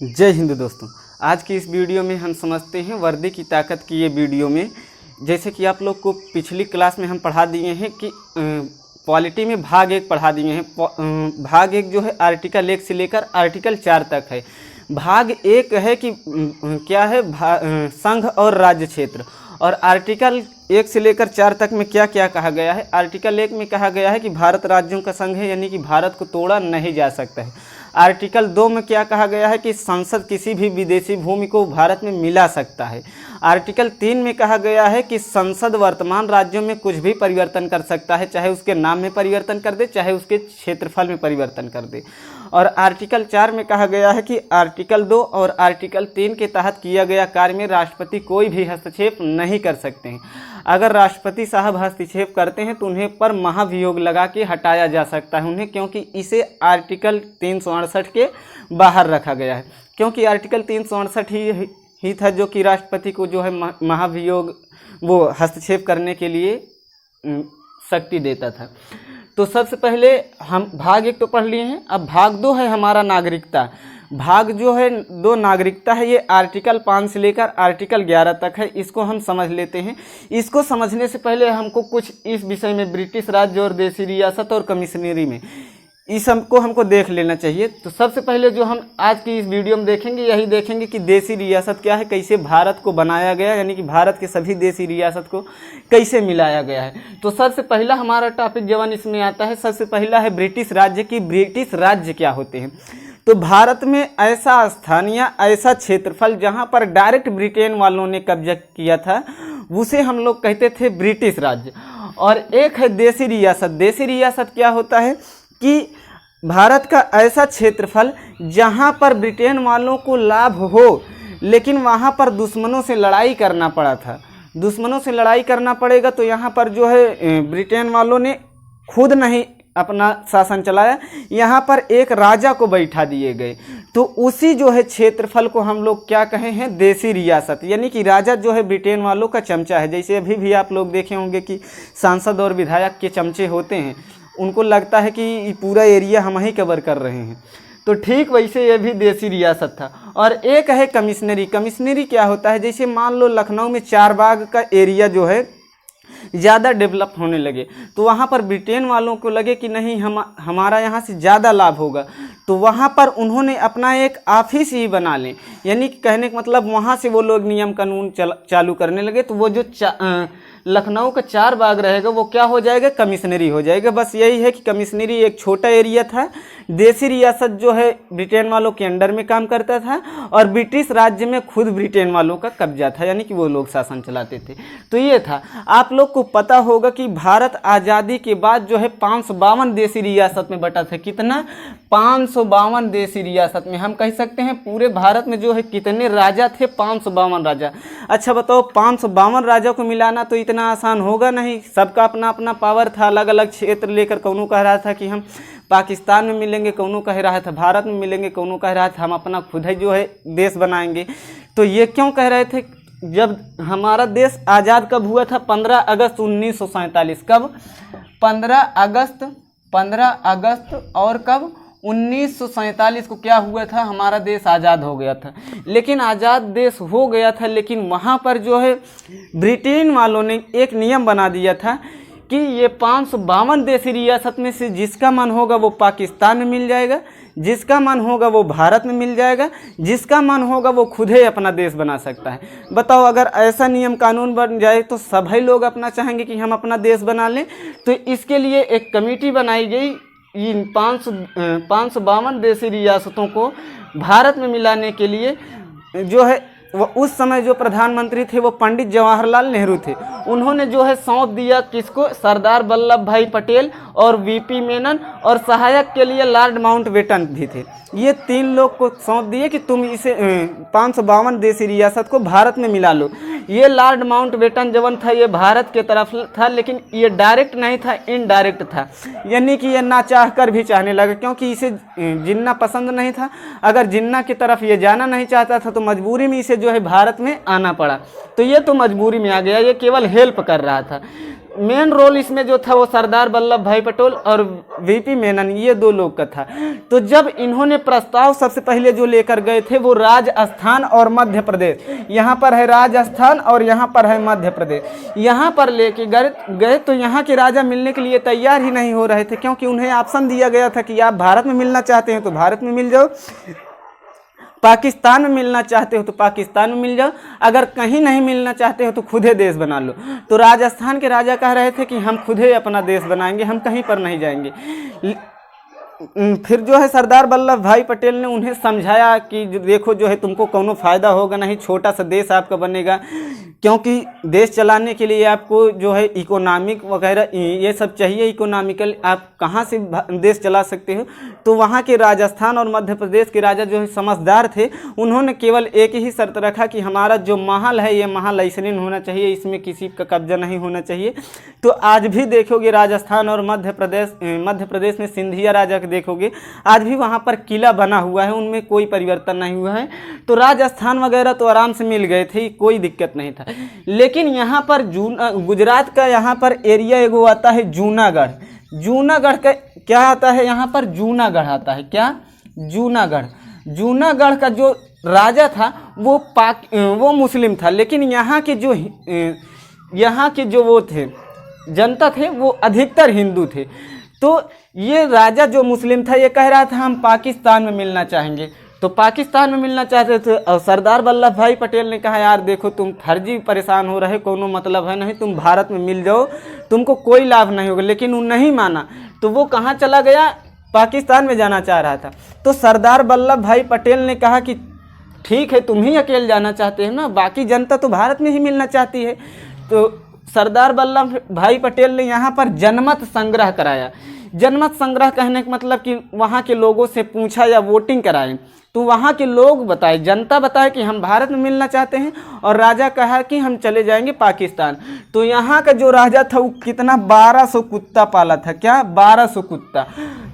जय हिंद दोस्तों। आज की इस वीडियो में हम समझते हैं वर्दी की ताकत की। ये वीडियो में जैसे कि आप लोग को पिछली क्लास में हम पढ़ा दिए हैं कि पॉलिटी में भाग 1 पढ़ा दिए हैं। भाग 1 जो है आर्टिकल 1 से लेकर आर्टिकल 4 तक है। भाग 1 है कि क्या है संघ और राज्य क्षेत्र, और आर्टिकल 1 से लेकर 4 तक में क्या क्या कहा गया है। आर्टिकल 1 में कहा गया है कि भारत राज्यों का संघ है, यानी कि भारत को तोड़ा नहीं जा सकता है। आर्टिकल 2 में क्या कहा गया है कि संसद किसी भी विदेशी भूमि को भारत में मिला सकता है। आर्टिकल 3 में कहा गया है कि संसद वर्तमान राज्यों में कुछ भी परिवर्तन कर सकता है, चाहे उसके नाम में परिवर्तन कर दे, चाहे उसके क्षेत्रफल में परिवर्तन कर दे। और आर्टिकल 4 में कहा गया है कि आर्टिकल 2 और आर्टिकल 3 के तहत किया गया कार्य में राष्ट्रपति कोई भी हस्तक्षेप नहीं कर सकते हैं। अगर राष्ट्रपति साहब हस्तक्षेप करते हैं तो उन्हें पर महाभियोग लगा के हटाया जा सकता है उन्हें, क्योंकि इसे आर्टिकल 368 के बाहर रखा गया है। क्योंकि आर्टिकल 368 ही था जो कि राष्ट्रपति को जो है महाभियोग वो हस्तक्षेप करने के लिए शक्ति देता था। तो सबसे पहले हम भाग 1 तो पढ़ लिए हैं। अब भाग 2 है हमारा नागरिकता। भाग जो है 2 नागरिकता है, ये आर्टिकल 5 से लेकर आर्टिकल 11 तक है। इसको हम समझ लेते हैं। इसको समझने से पहले हमको कुछ इस विषय में ब्रिटिश राज्य और देसी रियासत और कमिश्नरी में इस हमको देख लेना चाहिए। तो सबसे पहले जो हम आज की इस वीडियो में देखेंगे यही देखेंगे कि देसी रियासत क्या है, कैसे भारत को बनाया गया, यानी कि भारत के सभी देसी रियासत को कैसे मिलाया गया है। तो सबसे पहला हमारा टॉपिक जवान इसमें आता है। सबसे पहला है ब्रिटिश राज्य की ब्रिटिश राज्य क्या होते हैं। तो भारत में ऐसा स्थान या ऐसा क्षेत्रफल जहाँ पर डायरेक्ट ब्रिटेन वालों ने कब्जा किया था उसे हम लोग कहते थे ब्रिटिश राज्य। और एक है देसी रियासत। देसी रियासत क्या होता है कि भारत का ऐसा क्षेत्रफल जहाँ पर ब्रिटेन वालों को लाभ हो, लेकिन वहाँ पर दुश्मनों से लड़ाई करना पड़ा था। दुश्मनों से लड़ाई करना पड़ेगा तो यहाँ पर जो है ब्रिटेन वालों ने खुद नहीं अपना शासन चलाया, यहाँ पर एक राजा को बैठा दिए गए। तो उसी जो है क्षेत्रफल को हम लोग क्या कहे हैं, देसी रियासत। यानी कि राजा जो है ब्रिटेन वालों का चमचा है। जैसे अभी भी आप लोग देखे होंगे कि सांसद और विधायक के चमचे होते हैं, उनको लगता है कि पूरा एरिया हम ही कवर कर रहे हैं। तो ठीक वैसे ये भी देसी रियासत था। और एक है कमिश्नरी। कमिश्नरी क्या होता है, जैसे मान लो लखनऊ में 4 बाग का एरिया जो है ज़्यादा डेवलप होने लगे, तो वहाँ पर ब्रिटेन वालों को लगे कि नहीं हमारा यहाँ से ज़्यादा लाभ होगा, तो वहाँ पर उन्होंने अपना एक ऑफिस ही बना लें। यानी कि कहने का मतलब वहाँ से वो लोग नियम कानून चालू करने लगे। तो वो जो लखनऊ का 4 बाग रहेगा वो क्या हो जाएगा, कमिश्नरी हो जाएगा। बस यही है कि कमिश्नरी एक छोटा एरिया था। देसी रियासत जो है ब्रिटेन वालों के अंडर में काम करता था, और ब्रिटिश राज्य में खुद ब्रिटेन वालों का कब्जा था, यानी कि वो लोग शासन चलाते थे। तो ये था। आप लोग को पता होगा कि भारत आज़ादी के बाद जो है 552 देसी रियासत में बटा था। कितना, 552 देसी रियासत में। हम कह सकते हैं पूरे भारत में जो है कितने राजा थे, 552 राजा। अच्छा बताओ, 552 राजा को मिलाना तो इतना आसान होगा नहीं। सबका अपना अपना पावर था, अलग अलग क्षेत्र लेकर। कौनों कह रहा था कि हम पाकिस्तान में मिलेंगे, कौनों कह रहा था भारत में मिलेंगे, कौनों कह रहा था हम अपना खुद ही जो है देश बनाएंगे। तो ये क्यों कह रहे थे, जब हमारा देश आज़ाद कब हुआ था, 15 अगस्त 1947। कब, 15 अगस्त और कब 1947 को क्या हुआ था, हमारा देश आज़ाद हो गया था। लेकिन आज़ाद देश हो गया था, लेकिन वहाँ पर जो है ब्रिटेन वालों ने एक नियम बना दिया था कि ये 552 देसी रियासत में से जिसका मन होगा वो पाकिस्तान में मिल जाएगा, जिसका मन होगा वो भारत में मिल जाएगा, जिसका मन होगा वो खुद ही अपना देश बना सकता है। बताओ, अगर ऐसा नियम कानून बन जाए तो सभी लोग अपना चाहेंगे कि हम अपना देश बना लें। तो इसके लिए एक कमेटी बनाई गई इन 552 देसी रियासतों को भारत में मिलाने के लिए। जो है वो उस समय जो प्रधानमंत्री थे वो पंडित जवाहरलाल नेहरू थे। उन्होंने जो है सौंप दिया किसको, सरदार वल्लभ भाई पटेल और वीपी मेनन, और सहायक के लिए लॉर्ड माउंटबेटन भी थे। ये 3 लोग को सौंप दिए कि तुम इसे 552 देसी रियासत को भारत में मिला लो। ये लॉर्ड माउंटबेटन जवन था ये भारत के तरफ था, लेकिन ये डायरेक्ट नहीं था, इनडायरेक्ट था। यानी कि ये ना चाह कर भी चाहने लगा, क्योंकि इसे जिन्ना पसंद नहीं था। अगर जिन्ना की तरफ ये जाना नहीं चाहता था तो मजबूरी में इसे जो है भारत में आना पड़ा। तो ये तो मजबूरी में आ गया, ये केवल हेल्प कर रहा था। मेन रोल इसमें जो था वो सरदार वल्लभ भाई पटेल और वीपी मेनन, ये 2 लोग का था। तो जब इन्होंने प्रस्ताव सबसे पहले जो लेकर गए थे वो राजस्थान और मध्य प्रदेश, यहाँ पर है राजस्थान और यहाँ पर है मध्य प्रदेश, यहाँ पर लेके गए तो यहाँ के राजा मिलने के लिए तैयार ही नहीं हो रहे थे, क्योंकि उन्हें ऑप्शन दिया गया था कि आप भारत में मिलना चाहते हैं तो भारत में मिल जाओ, पाकिस्तान में मिलना चाहते हो तो पाकिस्तान में मिल जाओ, अगर कहीं नहीं मिलना चाहते हो तो खुद ही देश बना लो। तो राजस्थान के राजा कह रहे थे कि हम खुद ही अपना देश बनाएंगे, हम कहीं पर नहीं जाएंगे। फिर जो है सरदार वल्लभ भाई पटेल ने उन्हें समझाया कि देखो जो है तुमको कोनो फ़ायदा होगा नहीं, छोटा सा देश आपका बनेगा, क्योंकि देश चलाने के लिए आपको जो है इकोनॉमिक वगैरह ये सब चाहिए, इकोनॉमिकल आप कहाँ से देश चला सकते हो। तो वहाँ के राजस्थान और मध्य प्रदेश के राजा जो है समझदार थे, उन्होंने केवल एक ही शर्त रखा कि हमारा जो महल है ये महल ऐसे नहीं होना चाहिए, इसमें किसी का कब्जा नहीं होना चाहिए। तो आज भी देखोगे राजस्थान और मध्य प्रदेश में सिंधिया राजा के देखोगे आज भी वहाँ पर किला बना हुआ है, उनमें कोई परिवर्तन नहीं हुआ है। तो राजस्थान वगैरह तो आराम से मिल गए थे, कोई दिक्कत नहीं था। लेकिन यहाँ पर गुजरात का यहाँ पर एरिया एगो आता है जूनागढ़। जूनागढ़ का क्या आता है, यहाँ पर जूनागढ़ आता है। क्या? जूनागढ़। जूनागढ़ का जो राजा था वो मुस्लिम था, लेकिन यहाँ के जो वो थे जनता थे वो अधिकतर हिंदू थे। तो ये राजा जो मुस्लिम था ये कह रहा था हम पाकिस्तान में मिलना चाहेंगे, तो पाकिस्तान में मिलना चाहते थे। और सरदार वल्लभ भाई पटेल ने कहा यार देखो तुम फर्जी परेशान हो रहे, कोनो मतलब है नहीं, तुम भारत में मिल जाओ, तुमको कोई लाभ नहीं होगा। लेकिन वो नहीं माना, तो वो कहाँ चला गया, पाकिस्तान में जाना चाह रहा था। तो सरदार वल्लभ भाई पटेल ने कहा कि ठीक है तुम ही अकेले जाना चाहते हो ना, बाकी जनता तो भारत में ही मिलना चाहती है। तो सरदार वल्लभ भाई पटेल ने यहाँ पर जनमत संग्रह कराया। जनमत संग्रह कहने का मतलब कि वहाँ के लोगों से पूछा या वोटिंग कराएं, तो वहाँ के लोग बताए, जनता बताए कि हम भारत में मिलना चाहते हैं, और राजा कहा कि हम चले जाएंगे पाकिस्तान। तो यहाँ का जो राजा था वो कितना 1200 कुत्ता पाला था। क्या? 1200 कुत्ता।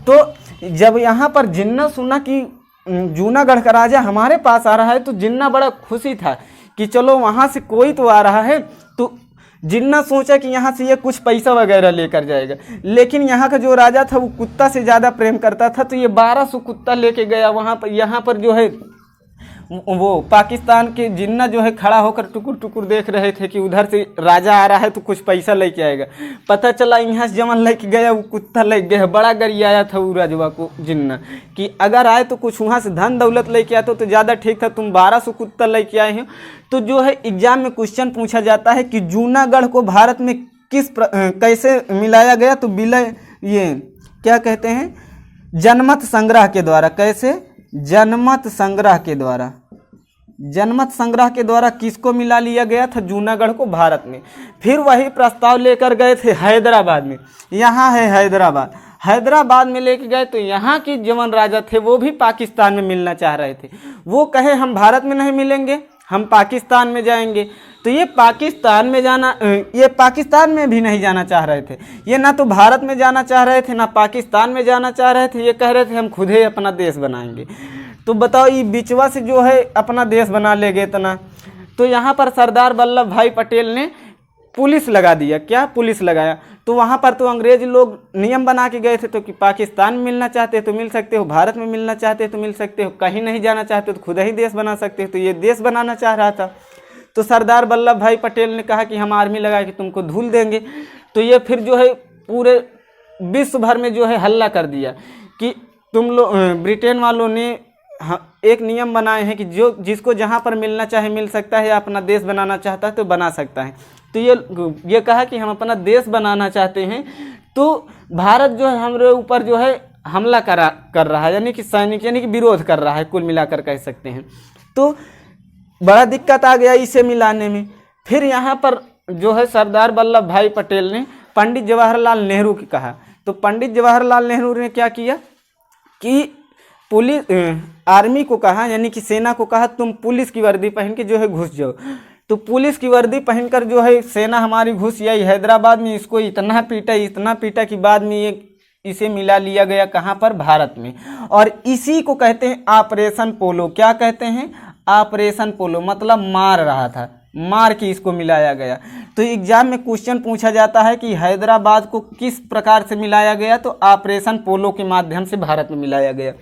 तो जब यहाँ पर जिन्ना सुना कि जूनागढ़ का राजा हमारे पास आ रहा है, तो जिन्ना बड़ा खुशी था कि चलो वहाँ से कोई तो आ रहा है। तो जिन्ना सोचा कि यहाँ से ये कुछ पैसा वगैरह लेकर जाएगा, लेकिन यहाँ का जो राजा था वो कुत्ता से ज़्यादा प्रेम करता था। तो ये 1200 कुत्ता लेके गया वहाँ पर। यहाँ पर जो है वो पाकिस्तान के जिन्ना जो है खड़ा होकर टुकुर टुकुर देख रहे थे कि उधर से राजा आ रहा है तो कुछ पैसा लेके आएगा। पता चला यहाँ से जमन लेके गया वो कुत्ता लेके गया। बड़ा गरियाया था वो राजवा को जिन्ना कि अगर आए तो कुछ वहाँ से धन दौलत लेके आते तो ज़्यादा ठीक था, तुम 1200 कुत्ता लेके आए हो। तो जो है एग्जाम में क्वेश्चन पूछा जाता है कि जूनागढ़ को भारत में कैसे मिलाया गया, तो ये क्या कहते हैं, जनमत संग्रह के द्वारा। कैसे? जनमत संग्रह के द्वारा। जनमत संग्रह के द्वारा किसको मिला लिया गया था? जूनागढ़ को भारत में। फिर वही प्रस्ताव लेकर गए थे हैदराबाद में। यहाँ है हैदराबाद। हैदराबाद में लेके गए तो यहाँ के जवन राजा थे वो भी पाकिस्तान में मिलना चाह रहे थे। वो कहे हम भारत में नहीं मिलेंगे, हम पाकिस्तान में जाएंगे। तो ये पाकिस्तान में भी नहीं जाना चाह रहे थे। ये ना तो भारत में जाना चाह रहे थे, ना पाकिस्तान में जाना चाह रहे थे। ये कह रहे थे हम खुद ही अपना देश बनाएंगे। तो बताओ ये बिचवा से जो है अपना देश बना ले गए इतना। तो यहाँ पर सरदार वल्लभ भाई पटेल ने पुलिस लगा दिया। क्या? पुलिस लगाया। तो वहाँ पर तो अंग्रेज लोग नियम बना के गए थे तो कि पाकिस्तान में मिलना चाहते हो तो मिल सकते हो, भारत में मिलना चाहते हो तो मिल सकते हो, कहीं नहीं जाना चाहते हो तो खुद ही देश बना सकते हो। तो ये देश बनाना चाह रहा था। तो सरदार वल्लभ भाई पटेल ने कहा कि हम आर्मी लगा के तुमको धूल देंगे। तो ये फिर जो है पूरे विश्व भर में जो है हल्ला कर दिया कि तुम लोग, ब्रिटेन वालों ने एक नियम बनाए हैं कि जिसको जहाँ पर मिलना चाहे मिल सकता है, या अपना देश बनाना चाहता है तो बना सकता है। तो ये कहा कि हम अपना देश बनाना चाहते हैं, तो भारत जो है हमारे ऊपर जो है हमला कर रहा है, यानी कि विरोध कर रहा है, कुल मिलाकर कह सकते हैं। तो बड़ा दिक्कत आ गया इसे मिलाने में। फिर यहाँ पर जो है सरदार वल्लभ भाई पटेल ने पंडित जवाहरलाल नेहरू की कहा। तो पंडित जवाहरलाल नेहरू ने क्या किया कि पुलिस आर्मी को कहा, यानी कि सेना को कहा तुम पुलिस की वर्दी पहन के जो है घुस जाओ। तो पुलिस की वर्दी पहनकर जो है सेना हमारी घुस आई हैदराबाद में। इसको इतना पीटा कि बाद में इसे मिला लिया गया कहाँ पर? भारत में। और इसी को कहते हैं ऑपरेशन पोलो। क्या कहते हैं? ऑपरेशन पोलो, मतलब मार रहा था। मार के इसको मिलाया गया। तो एग्जाम में क्वेश्चन पूछा जाता है कि हैदराबाद को किस प्रकार से मिलाया गया, तो ऑपरेशन पोलो के माध्यम से भारत में मिलाया गया।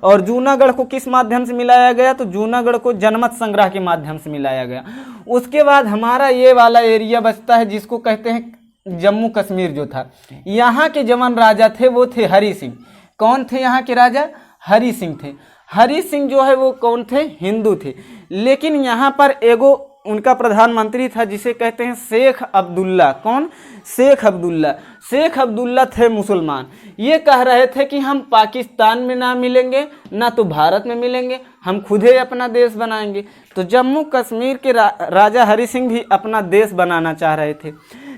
और जूनागढ़ को किस माध्यम से मिलाया गया, तो जूनागढ़ को जनमत संग्रह के माध्यम से मिलाया गया। उसके बाद हमारा ये वाला एरिया बचता है जिसको कहते हैं जम्मू कश्मीर जो था। यहाँ के जवान राजा थे वो थे हरि सिंह। कौन थे यहाँ के राजा? हरि सिंह थे। हरि सिंह जो है वो कौन थे? हिंदू थे। लेकिन यहाँ पर एगो उनका प्रधानमंत्री था जिसे कहते हैं शेख अब्दुल्ला। कौन? शेख अब्दुल्ला। शेख अब्दुल्ला थे मुसलमान। ये कह रहे थे कि हम पाकिस्तान में ना मिलेंगे ना तो भारत में मिलेंगे, हम खुद ही अपना देश बनाएंगे। तो जम्मू कश्मीर के राजा हरि सिंह भी अपना देश बनाना चाह रहे थे।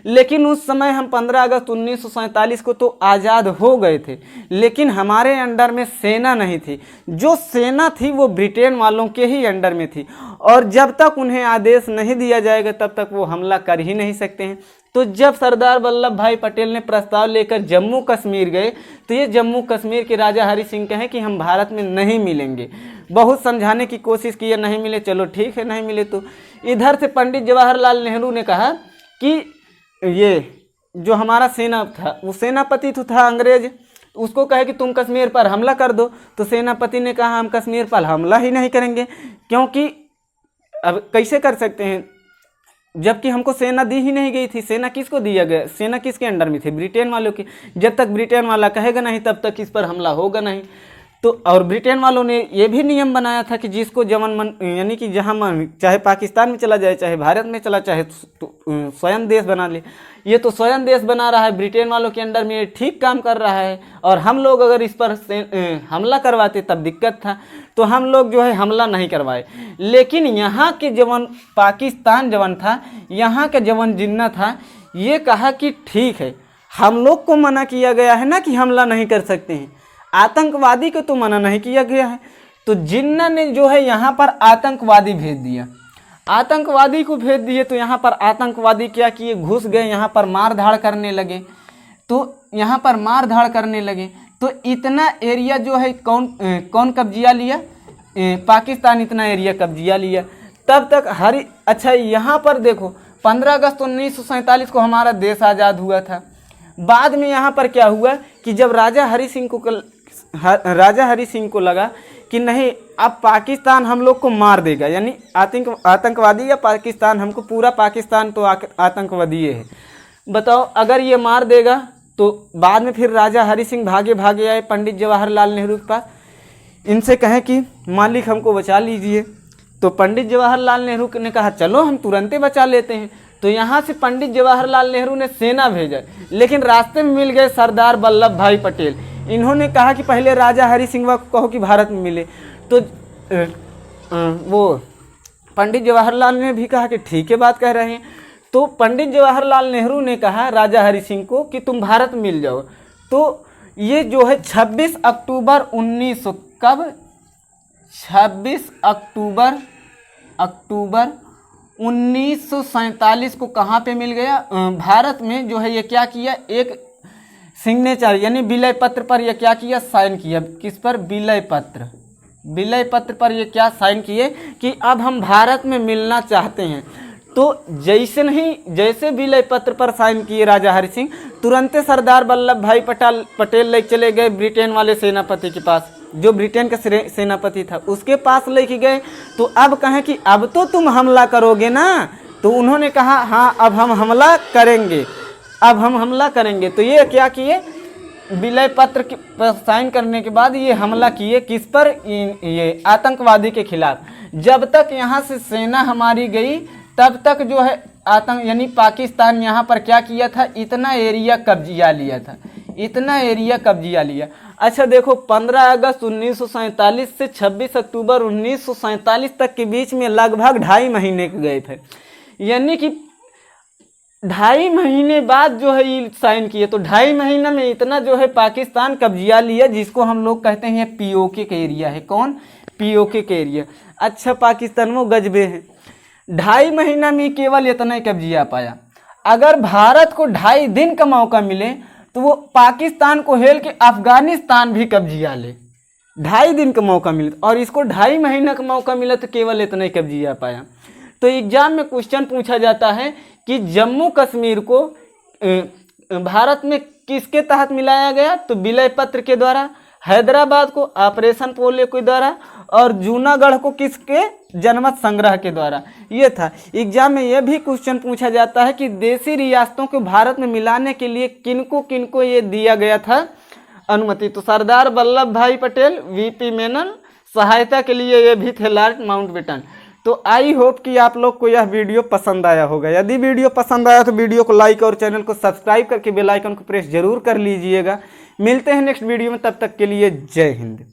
लेकिन उस समय हम 15 अगस्त 1947 को तो आज़ाद हो गए थे, लेकिन हमारे अंडर में सेना नहीं थी। जो सेना थी वो ब्रिटेन वालों के ही अंडर में थी, और जब तक उन्हें आदेश नहीं दिया जाएगा तब तक वो हमला कर ही नहीं सकते हैं। तो जब सरदार वल्लभ भाई पटेल ने प्रस्ताव लेकर जम्मू कश्मीर गए तो ये जम्मू कश्मीर के राजा हरि सिंह कहें कि हम भारत में नहीं मिलेंगे। बहुत समझाने की कोशिश की, नहीं मिले, चलो ठीक है नहीं मिले। तो इधर से पंडित जवाहरलाल नेहरू ने कहा कि ये जो हमारा सेना था वो सेनापति तो था अंग्रेज, उसको कहे कि तुम कश्मीर पर हमला कर दो। तो सेनापति ने कहा हम कश्मीर पर हमला ही नहीं करेंगे, क्योंकि अब कैसे कर सकते हैं जबकि हमको सेना दी ही नहीं गई थी। सेना किसको दिया गया? सेना किसके अंडर में थी? ब्रिटेन वालों की। जब तक ब्रिटेन वाला कहेगा नहीं तब तक इस पर हमला होगा नहीं। तो और ब्रिटेन वालों ने ये भी नियम बनाया था कि जिसको जवन मन, यानी कि जहाँ मन, चाहे पाकिस्तान में चला जाए चाहे भारत में चला, चाहे तो स्वयं देश बना ले। ये तो स्वयं देश बना रहा है, ब्रिटेन वालों के अंडर में ये ठीक काम कर रहा है। और हम लोग अगर इस पर हमला करवाते तब दिक्कत था, तो हम लोग जो है हमला नहीं करवाए। लेकिन यहाँ के जवान, पाकिस्तान जवान था, यहाँ के जवान जिन्ना था, ये कहा कि ठीक है हम लोग को मना किया गया है ना कि हमला नहीं कर सकते हैं, आतंकवादी को तो मना नहीं किया गया है। तो जिन्ना ने जो है यहाँ पर आतंकवादी भेज दिया, आतंकवादी को भेज दिए। तो यहाँ पर आतंकवादी क्या किए? घुस गए, यहाँ पर मार धाड़ करने लगे। तो यहाँ पर मार धाड़ करने लगे तो इतना एरिया जो है कौन कब्जिया लिया? पाकिस्तान इतना एरिया कब्जिया लिया। तब तक अच्छा यहाँ पर देखो 15 अगस्त 1947 को हमारा देश आज़ाद हुआ था। बाद में यहाँ पर क्या हुआ कि जब राजा हरि सिंह को लगा कि नहीं अब पाकिस्तान हम लोग को मार देगा, यानी आतंकवादी या पाकिस्तान, हमको पूरा पाकिस्तान तो आतंकवादी है, बताओ अगर ये मार देगा। तो बाद में फिर राजा हरि सिंह भागे आए पंडित जवाहरलाल नेहरू के पास, इनसे कहें कि मालिक हमको बचा लीजिए। तो पंडित जवाहरलाल नेहरू ने कहा चलो हम तुरंत बचा लेते हैं। तो यहाँ से पंडित जवाहरलाल नेहरू ने सेना भेजा, लेकिन रास्ते में मिल गए सरदार वल्लभ भाई पटेल। इन्होंने कहा कि पहले राजा हरि सिंह को कहो कि भारत में मिले। तो वो पंडित जवाहरलाल ने भी कहा कि ठीक है बात कह रहे हैं। तो पंडित जवाहरलाल नेहरू ने कहा राजा हरि सिंह को कि तुम भारत में मिल जाओ। तो ये जो है 26 अक्टूबर 1947 को कहाँ पे मिल गया? भारत में जो है ये क्या किया, एक सिग्नेचर यानी विलय पत्र पर ये क्या किया? साइन किया। किस पर? विलय पत्र। विलय पत्र पर ये क्या साइन किए कि अब हम भारत में मिलना चाहते हैं। तो जैसे विलय पत्र पर साइन किए राजा हरि सिंह, तुरंत सरदार वल्लभ भाई पटेल ले चले गए ब्रिटेन वाले सेनापति के पास, जो ब्रिटेन का सेनापति था उसके पास लेके गए। तो अब कहें कि अब तो तुम हमला करोगे ना? तो उन्होंने कहा हाँ अब हम हमला करेंगे, अब हम हमला करेंगे। तो ये क्या किए? विलय पत्र पर साइन करने के बाद ये हमला किए। किस पर? ये आतंकवादी के खिलाफ। जब तक यहाँ से सेना हमारी गई तब तक जो है यानी पाकिस्तान यहाँ पर क्या किया था? इतना एरिया कब्जिया लिया था, इतना एरिया कब्जिया लिया। अच्छा देखो 15 अगस्त 1947 से 26 अक्टूबर 1947 तक के बीच में लगभग 2.5 महीने गए थे, यानी कि 2.5 महीने बाद जो है ये साइन किए। तो 2.5 महीना में इतना जो है पाकिस्तान कब्जिया लिया, जिसको हम लोग कहते हैं पीओके का एरिया है। कौन? पीओके का एरिया। अच्छा पाकिस्तान वो गजबे हैं, 2.5 महीना में केवल इतना ही कब्जिया पाया। अगर भारत को 2.5 दिन का मौका मिले तो वो पाकिस्तान को हेल के अफगानिस्तान भी कब्जिया ले। 2.5 दिन का मौका मिले और इसको 2.5 महीना का मौका मिला तो केवल इतना ही कब्जिया पाया। तो एग्जाम में क्वेश्चन पूछा जाता है कि जम्मू कश्मीर को भारत में किसके तहत मिलाया गया, तो विलय पत्र के द्वारा, हैदराबाद को ऑपरेशन पोलियो के द्वारा, और जूनागढ़ को किसके, जनमत संग्रह के द्वारा। ये था। एग्जाम में यह भी क्वेश्चन पूछा जाता है कि देशी रियासतों को भारत में मिलाने के लिए किनको किनको ये दिया गया था अनुमति, तो सरदार वल्लभ भाई पटेल, वीपी मेनन, सहायता के लिए ये भी थे लॉर्ड माउंटबेटन। तो आई होप कि आप लोग को यह वीडियो पसंद आया होगा। यदि वीडियो पसंद आया तो वीडियो को लाइक और चैनल को सब्सक्राइब करके बेल आइकन को प्रेस जरूर कर लीजिएगा। मिलते हैं नेक्स्ट वीडियो में, तब तक के लिए जय हिंद।